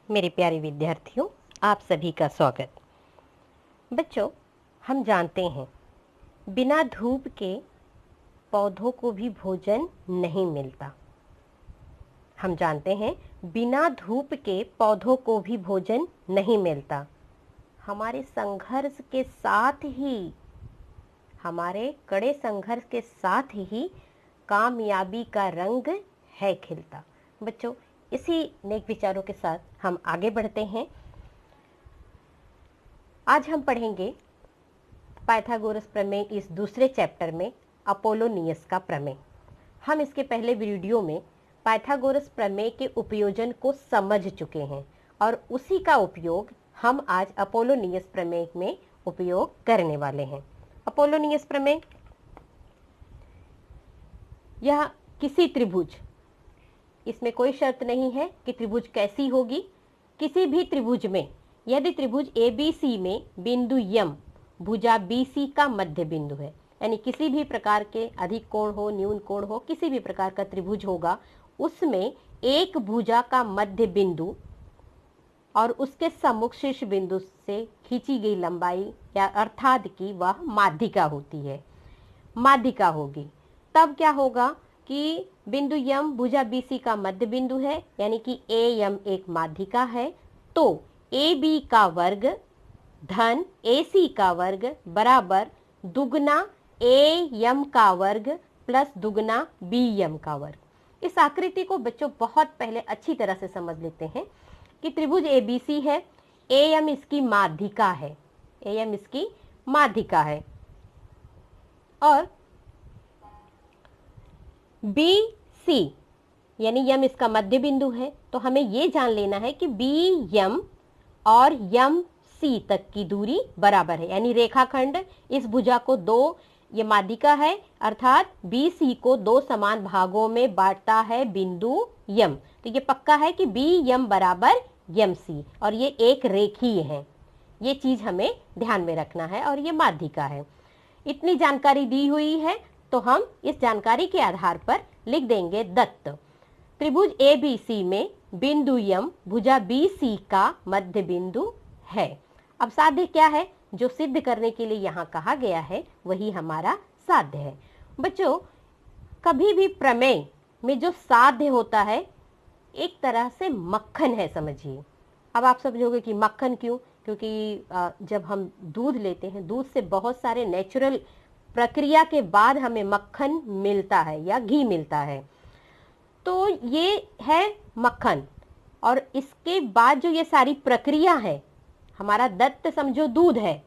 मेरे प्यारे विद्यार्थियों, आप सभी का स्वागत। बच्चों, हम जानते हैं बिना धूप के पौधों को भी भोजन नहीं मिलता। हम जानते हैं बिना धूप के पौधों को भी भोजन नहीं मिलता। हमारे संघर्ष के साथ ही, हमारे कड़े संघर्ष के साथ ही कामयाबी का रंग है खिलता। बच्चों, इसी नेक विचारों के साथ हम आगे बढ़ते हैं। आज हम पढ़ेंगे पाइथागोरस प्रमेय इस दूसरे चैप्टर में अपोलोनियस का प्रमेय। हम इसके पहले वीडियो में पाइथागोरस प्रमेय के उपयोजन को समझ चुके हैं और उसी का उपयोग हम आज अपोलोनियस प्रमेय में उपयोग करने वाले हैं। अपोलोनियस प्रमेय, यह किसी त्रिभुज, इसमें कोई शर्त नहीं है कि त्रिभुज कैसी होगी। किसी भी त्रिभुज में यदि त्रिभुज ABC में बिंदु यम भुजा BC का मध्य बिंदु है, यानी किसी भी प्रकार के अधिक कोण हो, न्यून कोण हो, किसी भी प्रकार का त्रिभुज होगा, उसमें एक भुजा का मध्य बिंदु और उसके सम्मुख शीर्ष बिंदु से खींची गई लंबाई या अर्थात कि वह माध्यिका होती है, माध्यिका होगी। तब क्या होगा कि बिंदु यम भुजा BC का मध्य बिंदु है, यानी कि AM एक माध्यिका है, तो AB का वर्ग धन AC का वर्ग बराबर दुगना AM का वर्ग प्लस दुगना BM का वर्ग। इस आकृति को बच्चों बहुत पहले अच्छी तरह से समझ लेते हैं कि त्रिभुज ABC है, AM इसकी माध्यिका है, AM इसकी माध्यिका है और BC यानी यम इसका मध्य बिंदु है। तो हमें ये जान लेना है कि BM और MC तक की दूरी बराबर है, यानी रेखाखंड इस भुजा को दो, ये माध्यिका है अर्थात BC को दो समान भागों में बांटता है बिंदु यम। तो ये पक्का है कि BM बराबर MC और ये एक रेखीय है। ये चीज हमें ध्यान में रखना है और ये माध्यिका है। इतनी जानकारी दी हुई है तो हम इस जानकारी के आधार पर लिख देंगे दत्त त्रिभुज ABC में बिंदु यम भुजा BC का मध्य बिंदु है। अब साध्य क्या है, जो सिद्ध करने के लिए यहाँ कहा गया है वही हमारा साध्य है। बच्चों, कभी भी प्रमेय में जो साध्य होता है एक तरह से मक्खन है, समझिए। अब आप समझोगे कि मक्खन क्यों? क्योंकि जब हम दूध लेते हैं, दूध से बहुत सारे नेचुरल प्रक्रिया के बाद हमें मक्खन मिलता है या घी मिलता है, तो ये है मक्खन। और इसके बाद जो ये सारी प्रक्रिया है, हमारा दत्त समझो दूध है,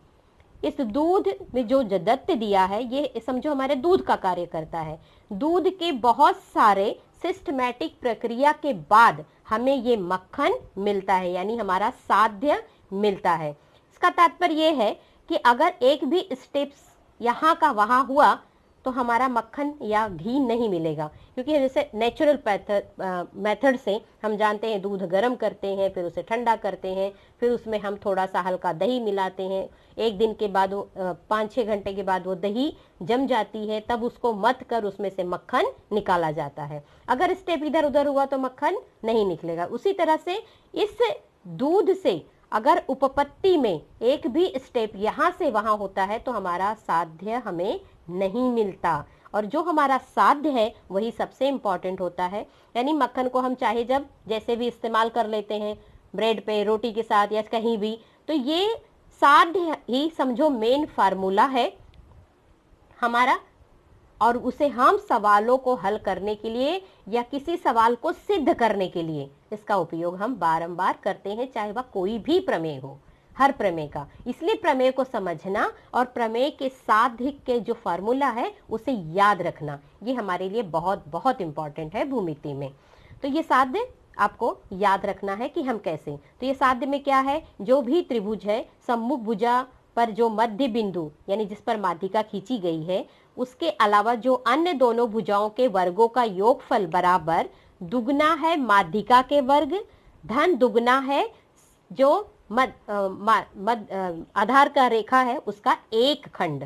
इस दूध में जो दत्त दिया है ये समझो हमारे दूध का कार्य करता है। दूध के बहुत सारे सिस्टमैटिक प्रक्रिया के बाद हमें ये मक्खन मिलता है, यानी हमारा साध्य मिलता है। इसका तात्पर्य ये है कि अगर एक भी स्टेप्स यहाँ का वहाँ हुआ तो हमारा मक्खन या घी नहीं मिलेगा, क्योंकि जैसे नेचुरल मेथड से हम जानते हैं दूध गर्म करते हैं, फिर उसे ठंडा करते हैं, फिर उसमें हम थोड़ा सा हल्का दही मिलाते हैं, एक दिन के बाद 5-6 घंटे के बाद वो दही जम जाती है, तब उसको मथ कर उसमें से मक्खन निकाला जाता है। अगर स्टेप इधर उधर हुआ तो मक्खन नहीं निकलेगा। उसी तरह से इस दूध से अगर उपपत्ति में एक भी स्टेप यहाँ से वहाँ होता है तो हमारा साध्य हमें नहीं मिलता, और जो हमारा साध्य है वही सबसे इम्पोर्टेंट होता है। यानी मक्खन को हम चाहे जब जैसे भी इस्तेमाल कर लेते हैं, ब्रेड पे, रोटी के साथ या कहीं भी, तो ये साध्य ही समझो मेन फार्मूला है हमारा, और उसे हम सवालों को हल करने के लिए या किसी सवाल को सिद्ध करने के लिए इसका उपयोग हम बारंबार करते हैं, चाहे वह कोई भी प्रमेय हो, हर प्रमेय का। इसलिए प्रमेय को समझना और प्रमेय के साध्य के जो फार्मूला है उसे याद रखना, ये हमारे लिए बहुत बहुत इंपॉर्टेंट है भूमिति में। तो ये साध्य आपको याद रखना है कि हम कैसे, तो ये साध्य में क्या है, जो भी त्रिभुज है सम्मुख भुजा पर जो मध्य बिंदु यानी जिस पर माध्यिका खींची गई है, उसके अलावा जो अन्य दोनों भुजाओं के वर्गों का योगफल बराबर दुगना है माध्यिका के वर्ग धन दुगना है जो आधार का रेखा है उसका एक खंड,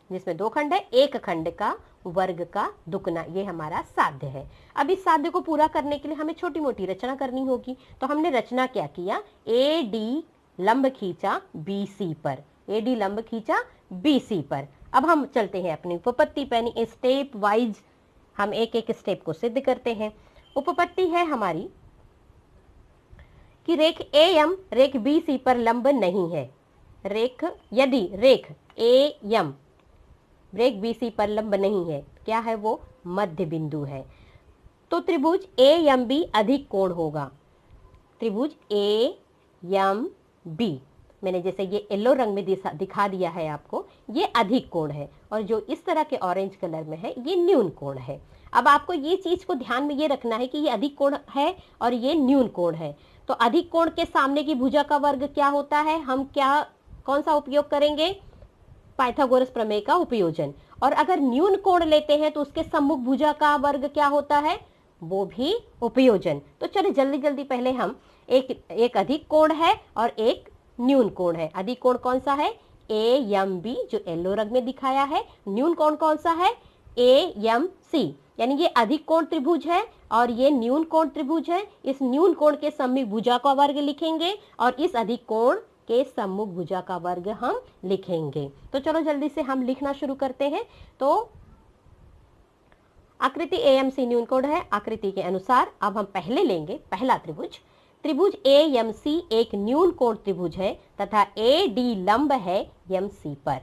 जिसमें दो खंड है, एक खंड का वर्ग का दुगना, ये हमारा साध्य है। अब इस साध्य को पूरा करने के लिए हमें छोटी मोटी रचना करनी होगी। तो हमने रचना क्या किया, ए डी लंब खींचा BC पर, AD लंब खींचा BC पर। अब हम चलते हैं अपनी उपपत्ति पर, यानी स्टेप वाइज हम एक एक स्टेप को सिद्ध करते हैं। उपपत्ति है हमारी कि रेख AM रेख BC पर लंब नहीं है। यदि रेख AM रेख BC पर लंब नहीं है, क्या है वो, मध्य बिंदु है, तो त्रिभुज AMB अधिक कोण होगा। त्रिभुज AMB, मैंने जैसे ये येलो रंग में दिखा दिया है आपको, ये अधिक कोण है, और जो इस तरह के ऑरेंज कलर में है ये न्यून कोण है। अब आपको ये चीज को ध्यान में ये रखना है कि ये अधिक कोण है और ये न्यून कोण है। तो अधिक कोण के सामने की भुजा का वर्ग क्या होता है, हम कौन सा उपयोग करेंगे, पाइथागोरस प्रमेय का उपयोजन। और अगर न्यून कोण लेते हैं तो उसके सम्मुख भुजा का वर्ग क्या होता है, वो भी उपयोजन। तो चलो जल्दी जल्दी पहले हम एक अधिक कोण है और एक न्यून कोण है। अधिक कोण कौन सा है, AMB जो येलो रंग में दिखाया है। न्यून कोण कौन सा है, AMC, यानी ये अधिक कोण त्रिभुज है और ये न्यून कोण त्रिभुज है। इस न्यून कोण के सम्मुख भुजा का वर्ग लिखेंगे और इस अधिक कोण के सम्मुख भुजा का वर्ग हम लिखेंगे। तो चलो जल्दी से हम लिखना शुरू करते हैं। तो आकृति AMC न्यून कोण है। आकृति के अनुसार अब हम पहले लेंगे पहला त्रिभुज। त्रिभुज AMC एक न्यून कोण त्रिभुज है तथा AD लंब है MC पर।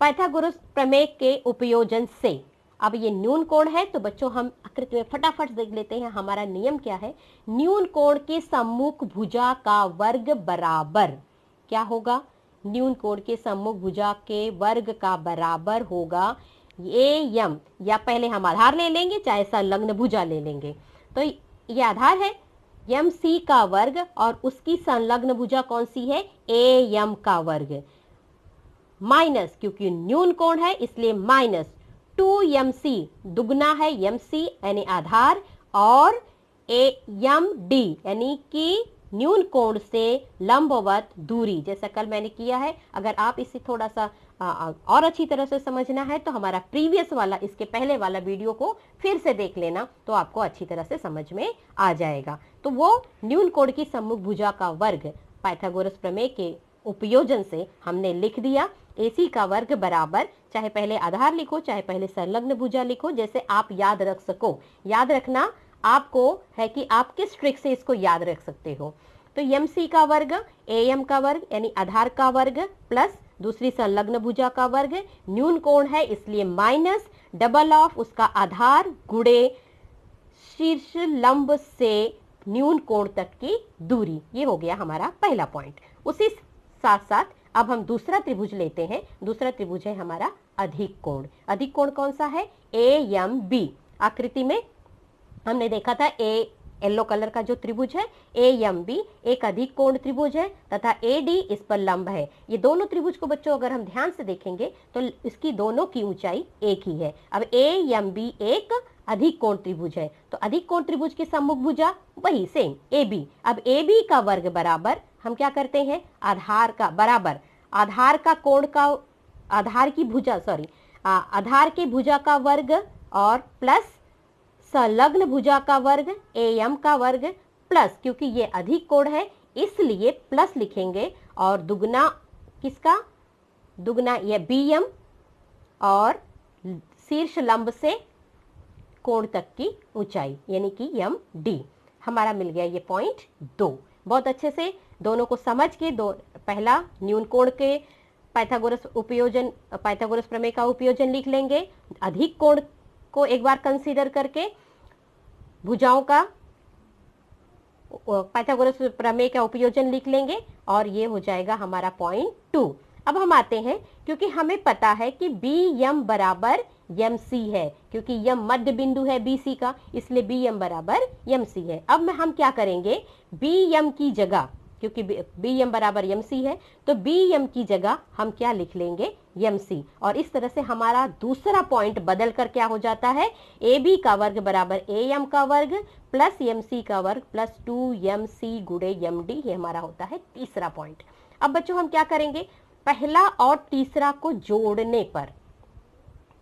पाइथागोरस प्रमेय के उपयोजन से, अब ये न्यून कोण है तो बच्चों हम आकृति में फटाफट देख लेते हैं हमारा नियम क्या है। न्यून कोण के सम्मुख भुजा का वर्ग बराबर क्या होगा, न्यून कोण के सम्मुख भुजा के वर्ग का बराबर होगा AM, या पहले हम आधार ले लेंगे चाहे संलग्न भुजा ले लेंगे। तो ये आधार है MC का वर्ग और उसकी संलग्न भुजा कौन सी है, AM का वर्ग, माइनस, क्योंकि न्यून कोण है इसलिए माइनस 2MC, दुगना है MC यानी आधार, और AMD यानी कि न्यून कोण से लंबवत दूरी। जैसा कल मैंने किया है, अगर आप इसे थोड़ा सा और अच्छी तरह से समझना है तो हमारा प्रीवियस वाला, इसके पहले वाला वीडियो को फिर से देख लेना, तो आपको अच्छी तरह से समझ में आ जाएगा। तो वो न्यून कोण की सम्मुख भुजा का वर्ग पाइथागोरस प्रमेय के उपयोजन से हमने लिख दिया। AC का वर्ग बराबर, चाहे पहले आधार लिखो चाहे पहले संलग्न भुजा लिखो, जैसे आप याद रख सको। याद रखना आपको है कि आप किस ट्रिक से इसको याद रख सकते हो। तो MC का वर्ग AM का वर्ग यानी आधार का वर्ग प्लस दूसरी संलग्न भुजा का वर्ग, न्यून कोण है इसलिए माइनस डबल ऑफ उसका आधार गुणे शीर्ष लंब से न्यून कोण तक की दूरी। ये हो गया हमारा पहला पॉइंट। उसी साथ साथ अब हम दूसरा त्रिभुज लेते हैं। दूसरा त्रिभुज है हमारा अधिक कोण। अधिक कोण कौन सा है, AMB। आकृति में हमने देखा था येलो कलर का जो त्रिभुज है AMB एक अधिक कोण त्रिभुज है तथा AD इस पर लंब है। ये दोनों त्रिभुज को बच्चों अगर हम ध्यान से देखेंगे तो इसकी दोनों की ऊंचाई एक ही है। अब AMB एक अधिक कोण त्रिभुज है, तो अधिक कोण त्रिभुज की सम्मुख भुजा वही सेम AB। अब AB का वर्ग बराबर हम क्या करते हैं, आधार का बराबर आधार का कोण का आधार की भुजा आधार की भुजा का वर्ग और प्लस संलग्न भुजा का वर्ग AM का वर्ग प्लस, क्योंकि ये अधिक कोण है इसलिए प्लस लिखेंगे, और दुगना किसका, दुगना ये BM और शीर्ष लंब से कोण तक की ऊंचाई यानी कि MD। हमारा मिल गया ये पॉइंट 2। बहुत अच्छे से दोनों को समझ के पहला न्यून कोण के पाइथागोरस प्रमेय का उपयोजन लिख लेंगे। अधिक कोण को एक बार कंसीडर करके भुजाओं का पाइथागोरस प्रमेय का उपयोजन लिख लेंगे और ये हो जाएगा हमारा पॉइंट 2। अब हम आते हैं, क्योंकि हमें पता है कि BM बराबर MC है, क्योंकि यम मध्य बिंदु है BC का, इसलिए BM बराबर MC है। अब हम क्या करेंगे, BM की जगह, क्योंकि BM बराबर MC है तो BM की जगह हम क्या लिख लेंगे, MC। और इस तरह से हमारा दूसरा पॉइंट बदल कर क्या हो जाता है, AB का वर्ग बराबर AM का वर्ग प्लस MC का वर्ग प्लस 2MC गुणे MD। ये हमारा होता है तीसरा पॉइंट। अब बच्चों हम क्या करेंगे, पहला और तीसरा को जोड़ने पर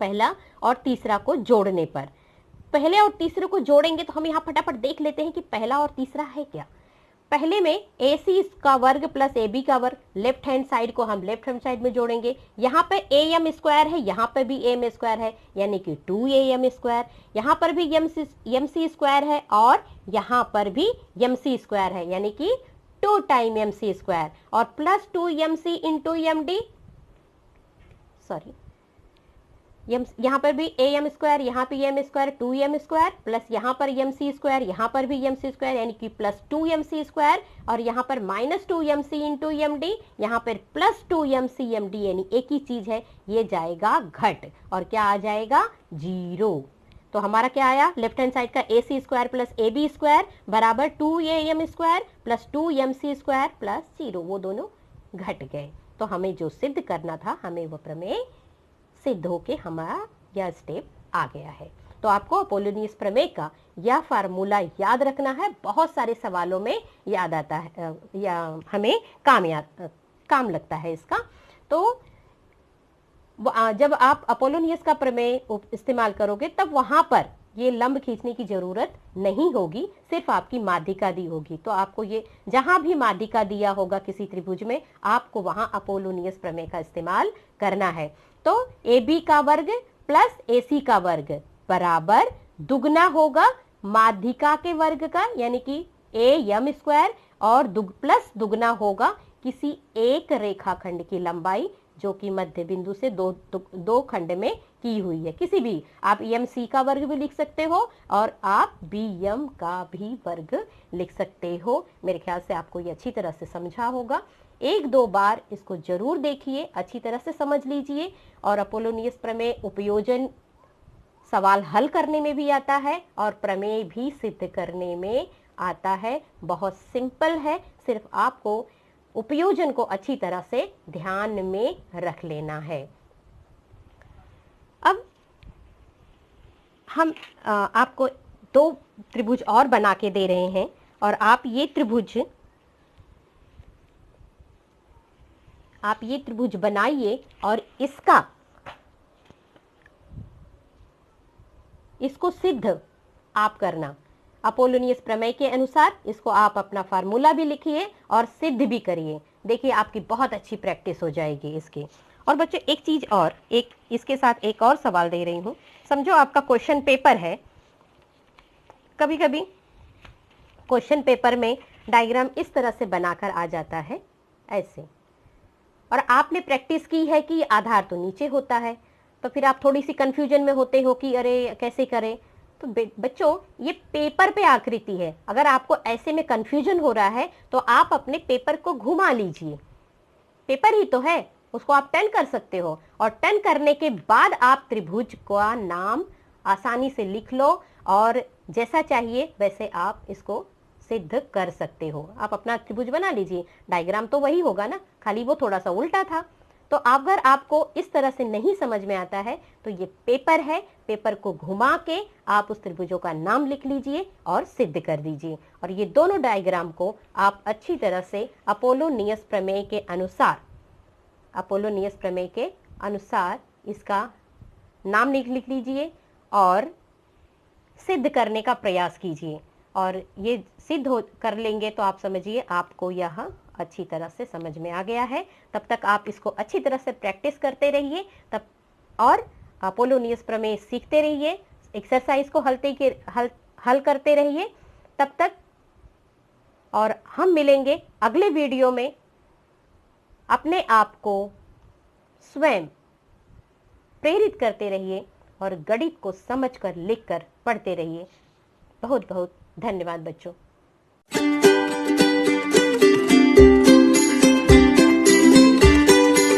पहला और तीसरा को जोड़ने पर। पहले और तीसरे को जोड़ेंगे तो हम यहाँ फटाफट देख लेते हैं कि पहला और तीसरा है क्या। पहले में ए सी का वर्ग प्लस ए बी का वर्ग, लेफ्ट हैंड साइड को हम लेफ्ट हैंड साइड में जोड़ेंगे। यहाँ पे ए एम स्क्वायर है, यहाँ पे भी एम स्क्वायर है, यानी कि 2am स्क्वायर। यहाँ पर भी एम सी स्क्वायर है और यहाँ पर भी एम सी स्क्वायर है, यानी कि 2 टाइम एम सी स्क्वायर, और plus 2mc into M D, sorry यहाँ पर भी ए एम स्क्वायर, यहाँ पे M square, 2m square, plus यहाँ पर एम सी स्क्वायर, यहाँ पर भी एम सी स्क्वायर, यानी कि प्लस 2mc स्क्वायर, और यहाँ पर minus 2mc into M D, यहाँ पर प्लस 2mc एम डी, यानी एक ही चीज है, ये जाएगा घट, और क्या आ जाएगा 0। तो हमारा क्या आया, लेफ्ट हैंड साइड का A C square plus A B square बराबर 2am square plus 2mc square plus 0, वो दोनों घट गए। तो हमें जो सिद्ध करना था, हमें वो प्रमेय सिद्ध होके हमारा यह स्टेप आ गया है। तो आपको अपोलोनियस प्रमेय का यह फार्मूला याद रखना है, बहुत सारे सवालों में याद आता है या हमें काम लगता है इसका। तो जब आप अपोलोनियस का प्रमेय इस्तेमाल करोगे तब वहां पर ये लंब खींचने की जरूरत नहीं होगी, सिर्फ आपकी माध्यिका दी होगी। तो आपको ये जहां भी माध्यिका दिया होगा किसी त्रिभुज में, आपको वहां अपोलोनियस प्रमेय का इस्तेमाल करना है। तो ए बी का वर्ग प्लस ए सी का वर्ग बराबर दुगना होगा माध्यिका के वर्ग का, यानी कि ए एम स्क्वायर, और प्लस दुगना होगा किसी एक रेखाखंड की लंबाई जो कि मध्य बिंदु से दो खंड में की हुई है। किसी भी, आप एम सी का वर्ग भी लिख सकते हो और आप बी एम का भी वर्ग लिख सकते हो। मेरे ख्याल से आपको ये अच्छी तरह से समझा होगा। एक दो बार इसको जरूर देखिए, अच्छी तरह से समझ लीजिए। और अपोलोनियस प्रमेय उपयोजन सवाल हल करने में भी आता है और प्रमेय भी सिद्ध करने में आता है। बहुत सिंपल है, सिर्फ आपको उपयोजन को अच्छी तरह से ध्यान में रख लेना है। अब हम आपको 2 त्रिभुज और बना के दे रहे हैं, और आप ये त्रिभुज बनाइए और इसको सिद्ध आप करना अपोलोनियस प्रमेय के अनुसार। इसको आप अपना फार्मूला भी लिखिए और सिद्ध भी करिए। देखिए आपकी बहुत अच्छी प्रैक्टिस हो जाएगी इसकी। और बच्चों एक चीज और, इसके साथ एक और सवाल दे रही हूँ। समझो आपका क्वेश्चन पेपर है, कभी कभी क्वेश्चन पेपर में डायग्राम इस तरह से बनाकर आ जाता है ऐसे, और आपने प्रैक्टिस की है कि आधार तो नीचे होता है, तो फिर आप थोड़ी सी कंफ्यूजन में होते हो कि अरे कैसे करें। तो बच्चों ये पेपर पे आकृति है, अगर आपको ऐसे में कंफ्यूजन हो रहा है तो आप अपने पेपर को घुमा लीजिए, पेपर ही तो है, उसको आप टर्न कर सकते हो, और टर्न करने के बाद आप त्रिभुज का नाम आसानी से लिख लो और जैसा चाहिए वैसे आप इसको सिद्ध कर सकते हो। आप अपना त्रिभुज बना लीजिए, डायग्राम तो वही होगा ना, खाली वो थोड़ा सा उल्टा था। तो अगर आपको इस तरह से नहीं समझ में आता है तो ये पेपर है, पेपर को घुमा के आप उस त्रिभुजों का नाम लिख लीजिए और सिद्ध कर दीजिए। और ये दोनों डायग्राम को आप अच्छी तरह से अपोलोनियस प्रमेय के अनुसार इसका नाम लिख लीजिए और सिद्ध करने का प्रयास कीजिए। और ये सिद्ध कर लेंगे तो आप समझिए आपको यह अच्छी तरह से समझ में आ गया है। तब तक आप इसको अच्छी तरह से प्रैक्टिस करते रहिए, तब और अपोलोनियस प्रमेय सीखते रहिए, एक्सरसाइज को हल करते रहिए तब तक। और हम मिलेंगे अगले वीडियो में। अपने आप को स्वयं प्रेरित करते रहिए और गणित को समझकर, लिखकर, पढ़ते रहिए। बहुत बहुत धन्यवाद बच्चों।